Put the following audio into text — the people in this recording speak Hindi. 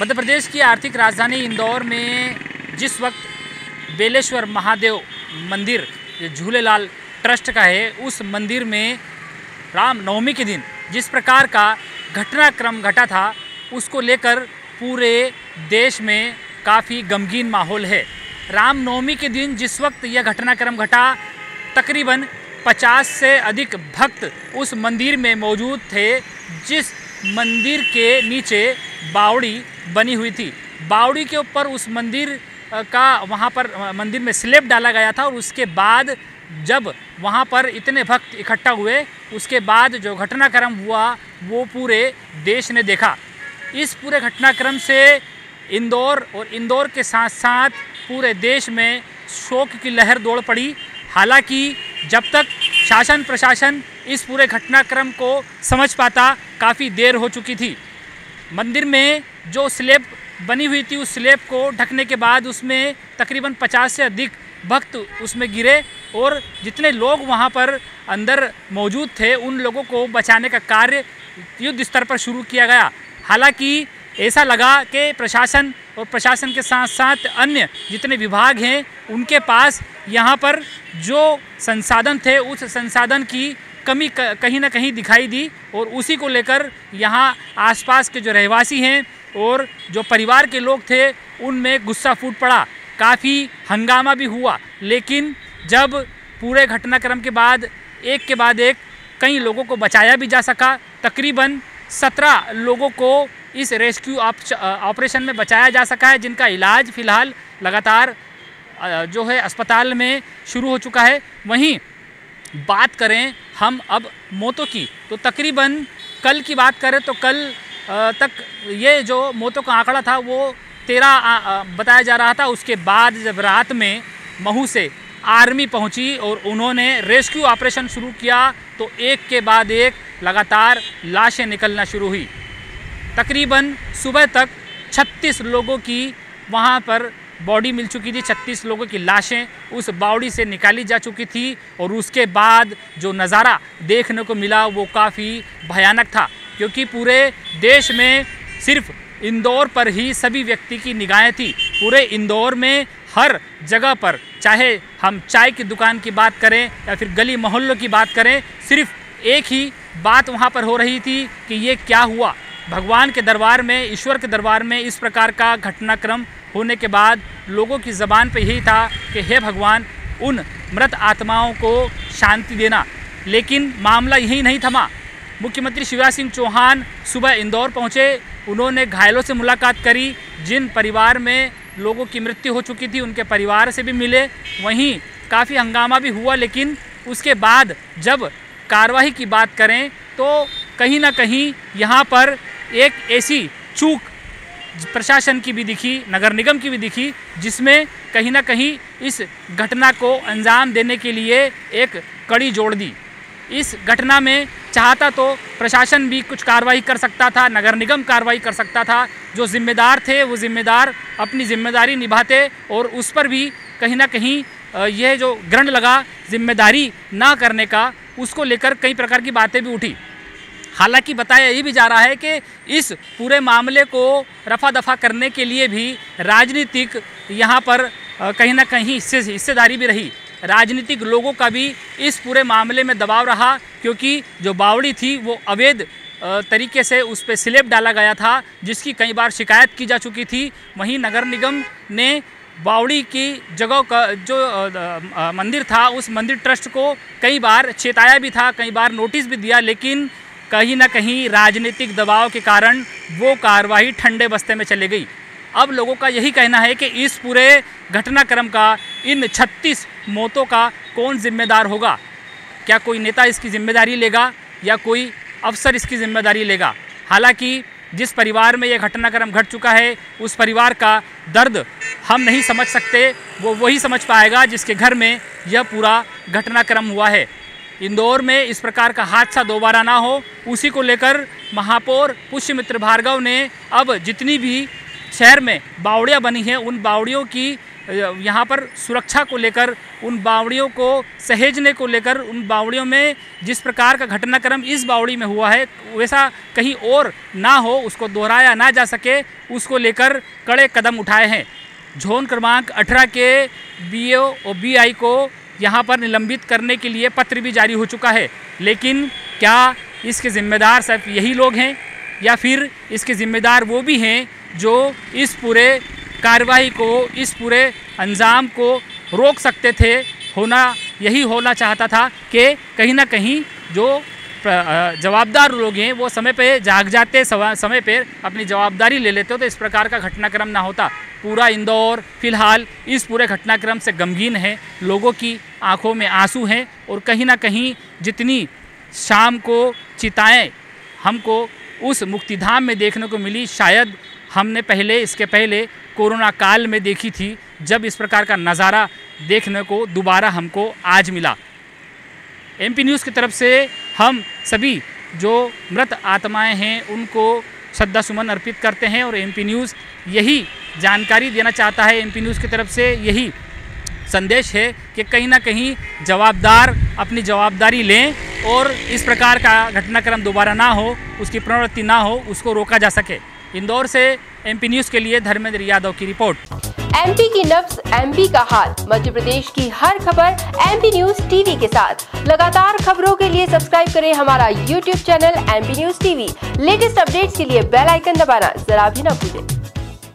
मध्य प्रदेश की आर्थिक राजधानी इंदौर में जिस वक्त बेलेश्वर महादेव मंदिर झूलेलाल ट्रस्ट का है, उस मंदिर में रामनवमी के दिन जिस प्रकार का घटनाक्रम घटा था, उसको लेकर पूरे देश में काफ़ी गमगीन माहौल है। रामनवमी के दिन जिस वक्त यह घटनाक्रम घटा, तकरीबन 50 से अधिक भक्त उस मंदिर में मौजूद थे, जिस मंदिर के नीचे बावड़ी बनी हुई थी। बावड़ी के ऊपर उस मंदिर का वहाँ पर मंदिर में स्लैब डाला गया था और उसके बाद जब वहाँ पर इतने भक्त इकट्ठा हुए, उसके बाद जो घटनाक्रम हुआ वो पूरे देश ने देखा। इस पूरे घटनाक्रम से इंदौर और इंदौर के साथ साथ पूरे देश में शोक की लहर दौड़ पड़ी। हालांकि जब तक शासन प्रशासन इस पूरे घटनाक्रम को समझ पाता, काफ़ी देर हो चुकी थी। मंदिर में जो स्लैब बनी हुई थी, उस स्लैब को ढकने के बाद उसमें तकरीबन 50 से अधिक भक्त उसमें गिरे और जितने लोग वहां पर अंदर मौजूद थे, उन लोगों को बचाने का कार्य युद्ध स्तर पर शुरू किया गया। हालांकि ऐसा लगा कि प्रशासन और प्रशासन के साथ साथ अन्य जितने विभाग हैं, उनके पास यहाँ पर जो संसाधन थे, उस संसाधन की कमी कहीं ना कहीं दिखाई दी और उसी को लेकर यहाँ आसपास के जो रहवासी हैं और जो परिवार के लोग थे, उनमें गुस्सा फूट पड़ा। काफ़ी हंगामा भी हुआ, लेकिन जब पूरे घटनाक्रम के बाद एक कई लोगों को बचाया भी जा सका। तकरीबन 17 लोगों को इस रेस्क्यू ऑपरेशन में बचाया जा सका है, जिनका इलाज फ़िलहाल लगातार जो है अस्पताल में शुरू हो चुका है। वहीं बात करें हम अब मौतों की, तो तकरीबन कल की बात करें तो कल तक ये जो मौतों का आंकड़ा था वो 13 बताया जा रहा था। उसके बाद जब रात में महू से आर्मी पहुंची और उन्होंने रेस्क्यू ऑपरेशन शुरू किया, तो एक के बाद एक लगातार लाशें निकलना शुरू हुई। तकरीबन सुबह तक 36 लोगों की वहां पर बॉडी मिल चुकी थी, 36 लोगों की लाशें उस बावड़ी से निकाली जा चुकी थी और उसके बाद जो नज़ारा देखने को मिला वो काफ़ी भयानक था, क्योंकि पूरे देश में सिर्फ इंदौर पर ही सभी व्यक्ति की निगाहें थी। पूरे इंदौर में हर जगह पर, चाहे हम चाय की दुकान की बात करें या फिर गली मोहल्लों की बात करें, सिर्फ एक ही बात वहाँ पर हो रही थी कि ये क्या हुआ। भगवान के दरबार में, ईश्वर के दरबार में इस प्रकार का घटनाक्रम होने के बाद लोगों की ज़बान पे यही था कि हे भगवान, उन मृत आत्माओं को शांति देना। लेकिन मामला यही नहीं थमा। मुख्यमंत्री शिवराज सिंह चौहान सुबह इंदौर पहुंचे। उन्होंने घायलों से मुलाकात करी, जिन परिवार में लोगों की मृत्यु हो चुकी थी उनके परिवार से भी मिले। वहीं काफ़ी हंगामा भी हुआ, लेकिन उसके बाद जब कार्रवाई की बात करें तो कहीं ना कहीं यहाँ पर एक ऐसी चूक प्रशासन की भी दिखी, नगर निगम की भी दिखी, जिसमें कहीं ना कहीं इस घटना को अंजाम देने के लिए एक कड़ी जोड़ दी। इस घटना में चाहता तो प्रशासन भी कुछ कार्रवाई कर सकता था, नगर निगम कार्रवाई कर सकता था। जो जिम्मेदार थे वो जिम्मेदार अपनी जिम्मेदारी निभाते और उस पर भी कहीं ना कहीं यह जो ग्रहण लगा जिम्मेदारी ना करने का, उसको लेकर कई प्रकार की बातें भी उठी। हालांकि बताया ये भी जा रहा है कि इस पूरे मामले को रफा दफा करने के लिए भी राजनीतिक यहाँ पर कहीं ना कहीं हिस्सेदारी भी रही। राजनीतिक लोगों का भी इस पूरे मामले में दबाव रहा, क्योंकि जो बावड़ी थी वो अवैध तरीके से उस पर स्लैब डाला गया था, जिसकी कई बार शिकायत की जा चुकी थी। वहीं नगर निगम ने बावड़ी की जगह का जो मंदिर था, उस मंदिर ट्रस्ट को कई बार चेताया भी था, कई बार नोटिस भी दिया, लेकिन कहीं ना कहीं राजनीतिक दबाव के कारण वो कार्रवाई ठंडे बस्ते में चली गई। अब लोगों का यही कहना है कि इस पूरे घटनाक्रम का, इन 36 मौतों का कौन जिम्मेदार होगा? क्या कोई नेता इसकी जिम्मेदारी लेगा या कोई अफसर इसकी जिम्मेदारी लेगा? हालांकि जिस परिवार में यह घटनाक्रम घट चुका है, उस परिवार का दर्द हम नहीं समझ सकते, वो वही समझ पाएगा जिसके घर में यह पूरा घटनाक्रम हुआ है। इंदौर में इस प्रकार का हादसा दोबारा ना हो, उसी को लेकर महापौर पुष्यमित्र भार्गव ने अब जितनी भी शहर में बावड़ियाँ बनी हैं, उन बावड़ियों की यहाँ पर सुरक्षा को लेकर उन बावड़ियों को सहेजने को लेकर, उन बावड़ियों में जिस प्रकार का घटनाक्रम इस बावड़ी में हुआ है वैसा कहीं और ना हो, उसको दोहराया ना जा सके, उसको लेकर कड़े कदम उठाए हैं। जोन क्रमांक 18 के BO और BI को यहाँ पर निलंबित करने के लिए पत्र भी जारी हो चुका है। लेकिन क्या इसके ज़िम्मेदार सिर्फ यही लोग हैं या फिर इसके ज़िम्मेदार वो भी हैं जो इस पूरे कार्रवाई को, इस पूरे अंजाम को रोक सकते थे? यही होना चाहता था कि कहीं ना कहीं जो जवाबदार लोग हैं वो समय पे जाग जाते, समय पे अपनी जवाबदारी ले लेते हो, तो इस प्रकार का घटनाक्रम ना होता। पूरा इंदौर फिलहाल इस पूरे घटनाक्रम से गमगीन है, लोगों की आंखों में आंसू हैं और कहीं ना कहीं जितनी शाम को चिताएं हमको उस मुक्तिधाम में देखने को मिली, शायद हमने इसके पहले कोरोना काल में देखी थी, जब इस प्रकार का नज़ारा देखने को दोबारा हमको आज मिला। MP न्यूज़ की तरफ से हम सभी जो मृत आत्माएं हैं उनको श्रद्धा सुमन अर्पित करते हैं और MP न्यूज़ यही जानकारी देना चाहता है, MP न्यूज़ की तरफ से यही संदेश है कि कहीं ना कहीं जवाबदार अपनी जवाबदारी लें और इस प्रकार का घटनाक्रम दोबारा ना हो, उसकी पुनरावृत्ति ना हो, उसको रोका जा सके। इंदौर से MP न्यूज़ के लिए धर्मेंद्र यादव की रिपोर्ट। MP की नब्ज, MP का हाल, मध्य प्रदेश की हर खबर MP न्यूज़ TV के साथ। लगातार खबरों के लिए सब्सक्राइब करें हमारा YouTube channel MP news TV। Latest updates के लिए बेल आइकन दबाना जरा भी न भूलें।